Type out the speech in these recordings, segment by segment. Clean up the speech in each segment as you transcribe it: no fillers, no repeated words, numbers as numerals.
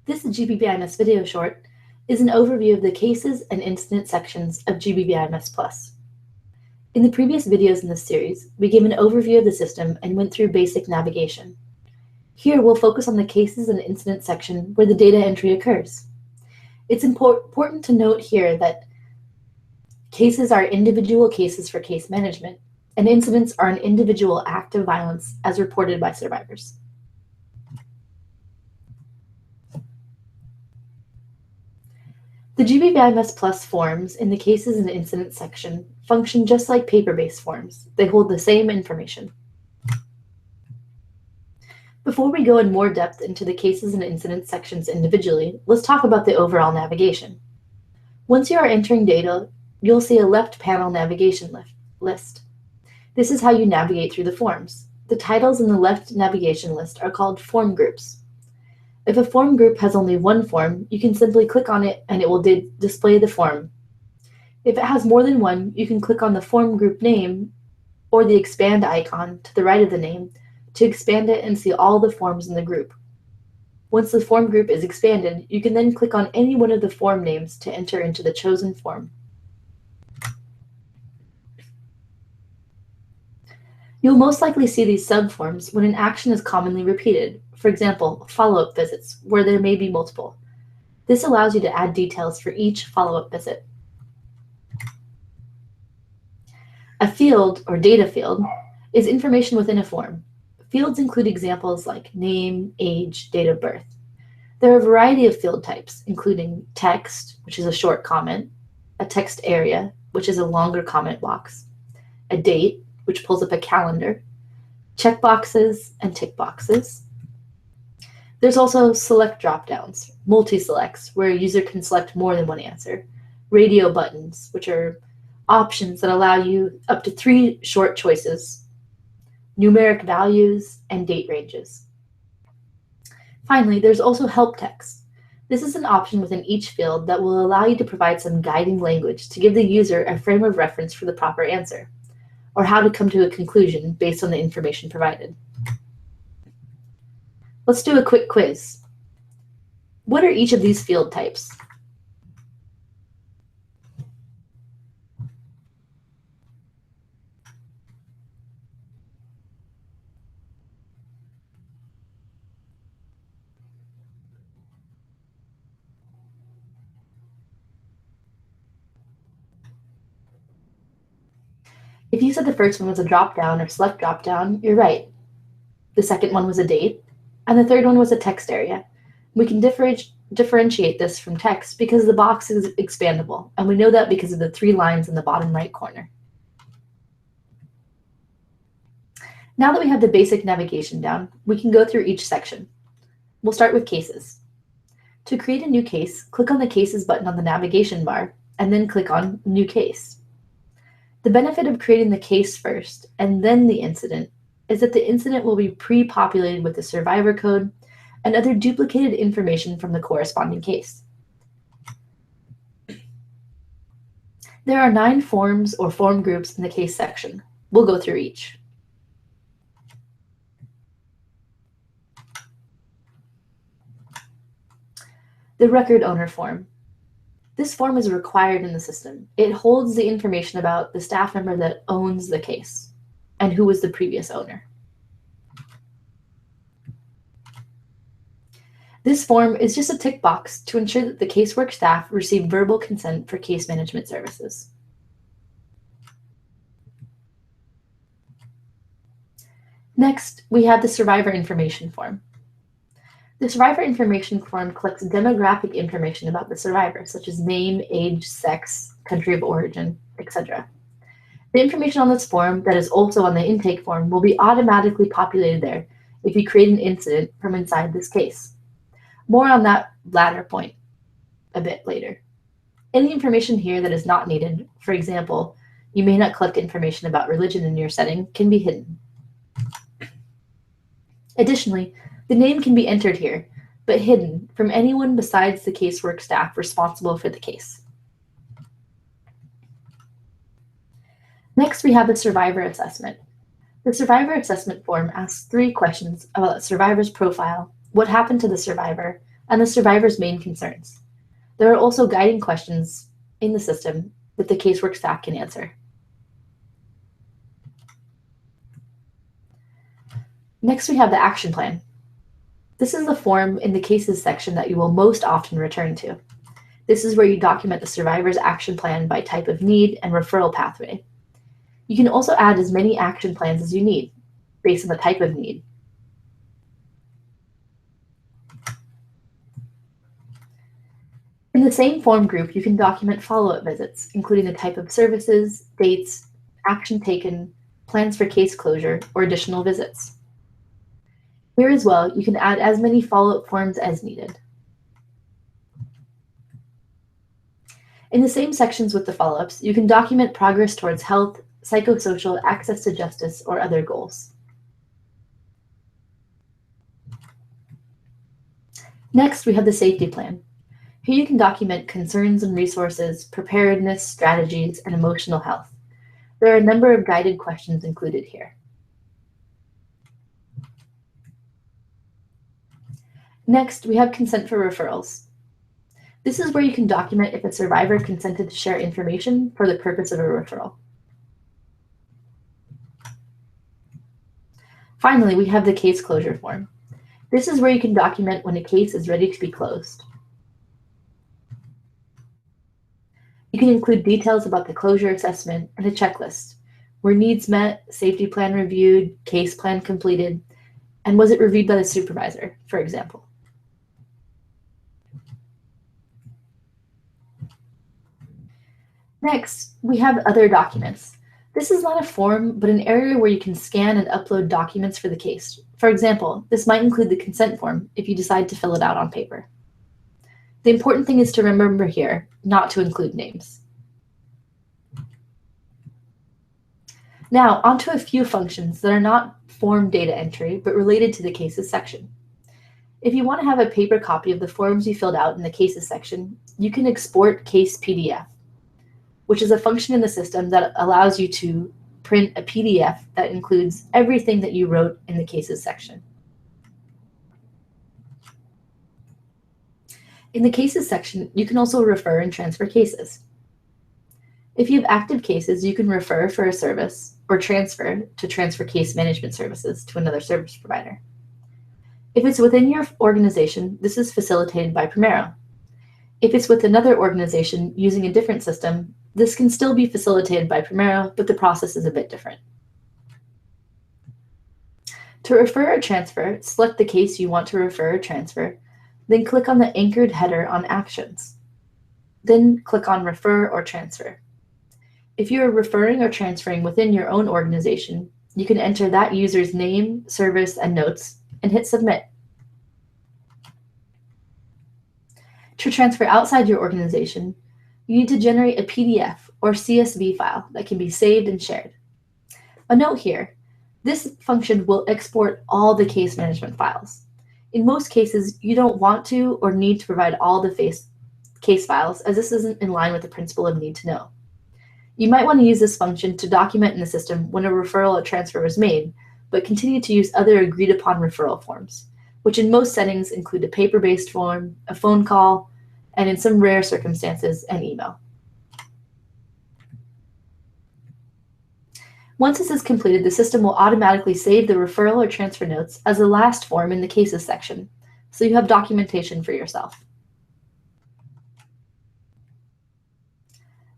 This GBVIMS video short is an overview of the cases and incident sections of GBVIMS+. In the previous videos in this series, we gave an overview of the system and went through basic navigation. Here, we'll focus on the cases and incident section where the data entry occurs. It's important to note here that cases are individual cases for case management, and incidents are an individual act of violence as reported by survivors. The GBVIMS+ forms in the cases and incidents section function just like paper-based forms. They hold the same information. Before we go in more depth into the cases and incidents sections individually, let's talk about the overall navigation. Once you are entering data, you'll see a left panel navigation list. This is how you navigate through the forms. The titles in the left navigation list are called form groups. If a form group has only one form, you can simply click on it and it will display the form. If it has more than one, you can click on the form group name or the expand icon to the right of the name to expand it and see all the forms in the group. Once the form group is expanded, you can then click on any one of the form names to enter into the chosen form. You'll most likely see these subforms when an action is commonly repeated. For example, follow-up visits, where there may be multiple. This allows you to add details for each follow-up visit. A field, or data field, is information within a form. Fields include examples like name, age, date of birth. There are a variety of field types, including text, which is a short comment, a text area, which is a longer comment box, a date, which pulls up a calendar, checkboxes, and tick boxes. There's also select dropdowns, multi-selects, where a user can select more than one answer, radio buttons, which are options that allow you up to 3 short choices, numeric values, and date ranges. Finally, there's also help text. This is an option within each field that will allow you to provide some guiding language to give the user a frame of reference for the proper answer, or how to come to a conclusion based on the information provided. Let's do a quick quiz. What are each of these field types? If you said the first one was a drop-down or select drop-down, you're right. The second one was a date, and the third one was a text area. We can differentiate this from text because the box is expandable, and we know that because of the 3 lines in the bottom right corner. Now that we have the basic navigation down, we can go through each section. We'll start with cases. To create a new case, click on the Cases button on the navigation bar, and then click on New Case. The benefit of creating the case first and then the incident is that the incident will be pre-populated with the survivor code and other duplicated information from the corresponding case. There are 9 forms or form groups in the case section. We'll go through each. The record owner form. This form is required in the system. It holds the information about the staff member that owns the case and who was the previous owner. This form is just a tick box to ensure that the casework staff receive verbal consent for case management services. Next, we have the survivor information form. The survivor information form collects demographic information about the survivor, such as name, age, sex, country of origin, etc. The information on this form that is also on the intake form will be automatically populated there if you create an incident from inside this case. More on that latter point a bit later. Any information here that is not needed, for example, you may not collect information about religion in your setting, can be hidden. Additionally, the name can be entered here, but hidden from anyone besides the casework staff responsible for the case. Next, we have the survivor assessment. The survivor assessment form asks 3 questions about the survivor's profile, what happened to the survivor, and the survivor's main concerns. There are also guiding questions in the system that the casework staff can answer. Next, we have the action plan. This is the form in the cases section that you will most often return to. This is where you document the survivor's action plan by type of need and referral pathway. You can also add as many action plans as you need, based on the type of need. In the same form group, you can document follow-up visits, including the type of services, dates, action taken, plans for case closure, or additional visits. Here as well, you can add as many follow-up forms as needed. In the same sections with the follow-ups, you can document progress towards health, psychosocial, access to justice, or other goals. Next, we have the safety plan. Here you can document concerns and resources, preparedness, strategies, and emotional health. There are a number of guided questions included here. Next, we have consent for referrals. This is where you can document if a survivor consented to share information for the purpose of a referral. Finally, we have the case closure form. This is where you can document when a case is ready to be closed. You can include details about the closure assessment and a checklist. Were needs met, safety plan reviewed, case plan completed, and was it reviewed by the supervisor, for example. Next, we have other documents. This is not a form, but an area where you can scan and upload documents for the case. For example, this might include the consent form if you decide to fill it out on paper. The important thing is to remember here not to include names. Now, onto a few functions that are not form data entry, but related to the cases section. If you want to have a paper copy of the forms you filled out in the cases section, you can export case PDF, which is a function in the system that allows you to print a PDF that includes everything that you wrote in the cases section. In the cases section, you can also refer and transfer cases. If you have active cases, you can refer for a service or transfer to transfer case management services to another service provider. If it's within your organization, this is facilitated by Primero. If it's with another organization using a different system, this can still be facilitated by Primero, but the process is a bit different. To refer or transfer, select the case you want to refer or transfer, then click on the anchored header on Actions. Then click on Refer or Transfer. If you are referring or transferring within your own organization, you can enter that user's name, service, and notes, and hit Submit. To transfer outside your organization, you need to generate a PDF or CSV file that can be saved and shared. A note here, this function will export all the case management files. In most cases, you don't want to or need to provide all the case files, as this isn't in line with the principle of need to know. You might want to use this function to document in the system when a referral or transfer was made, but continue to use other agreed upon referral forms, which in most settings include a paper-based form, a phone call, and in some rare circumstances, an email. Once this is completed, the system will automatically save the referral or transfer notes as the last form in the cases section, so you have documentation for yourself.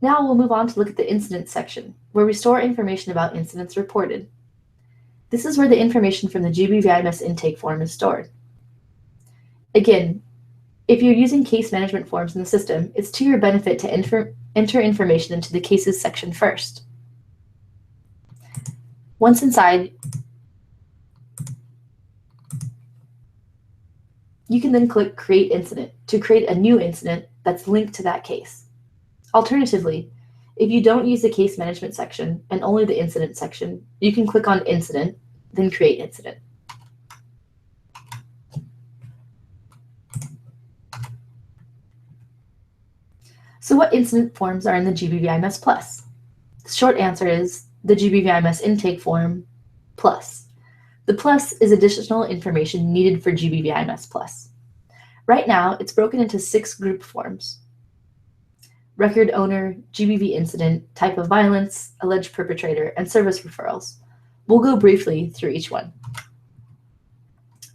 Now we'll move on to look at the incidents section, where we store information about incidents reported. This is where the information from the GBVIMS intake form is stored. Again, if you're using case management forms in the system, it's to your benefit to enter information into the cases section first. Once inside, you can then click Create Incident to create a new incident that's linked to that case. Alternatively, if you don't use the case management section and only the incident section, you can click on Incident, then Create Incident. So what incident forms are in the GBVIMS Plus? The short answer is the GBVIMS intake form Plus. The Plus is additional information needed for GBVIMS Plus. Right now, it's broken into 6 group forms: record owner, GBV incident, type of violence, alleged perpetrator, and service referrals. We'll go briefly through each one.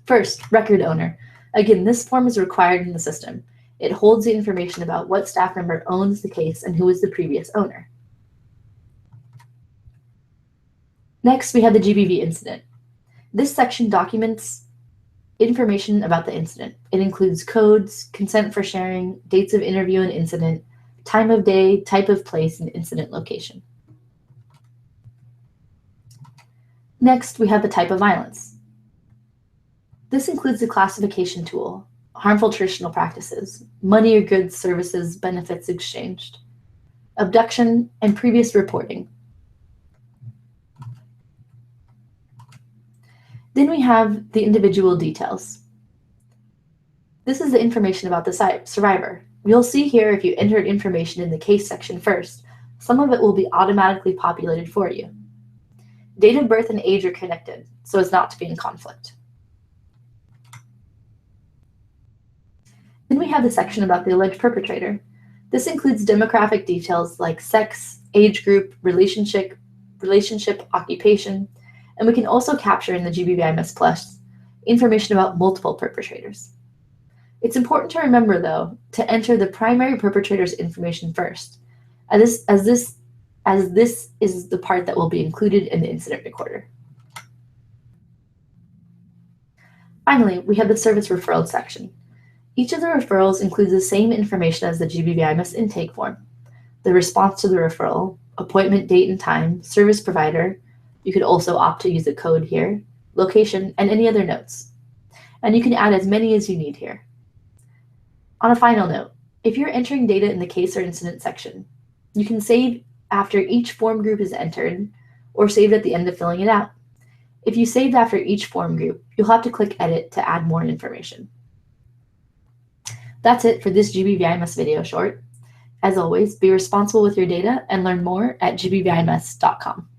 First, record owner. Again, this form is required in the system. It holds the information about what staff member owns the case and who is the previous owner. Next, we have the GBV incident. This section documents information about the incident. It includes codes, consent for sharing, dates of interview and incident, time of day, type of place, and incident location. Next, we have the type of violence. This includes the classification tool, harmful traditional practices, money or goods, services, benefits exchanged, abduction, and previous reporting. Then we have the individual details. This is the information about the survivor. You'll see here if you entered information in the case section first, some of it will be automatically populated for you. Date of birth and age are connected, so as not to be in conflict. Then we have the section about the alleged perpetrator. This includes demographic details like sex, age group, relationship, occupation, and we can also capture in the GBVIMS Plus information about multiple perpetrators. It's important to remember, though, to enter the primary perpetrator's information first, as this is the part that will be included in the incident recorder. Finally, we have the service referral section. Each of the referrals includes the same information as the GBVIMS intake form: the response to the referral, appointment date and time, service provider. You could also opt to use the code here, location, and any other notes. And you can add as many as you need here. On a final note, if you're entering data in the case or incident section, you can save after each form group is entered or saved at the end of filling it out. If you saved after each form group, you'll have to click Edit to add more information. That's it for this GBVIMS video short. As always, be responsible with your data and learn more at gbvims.com.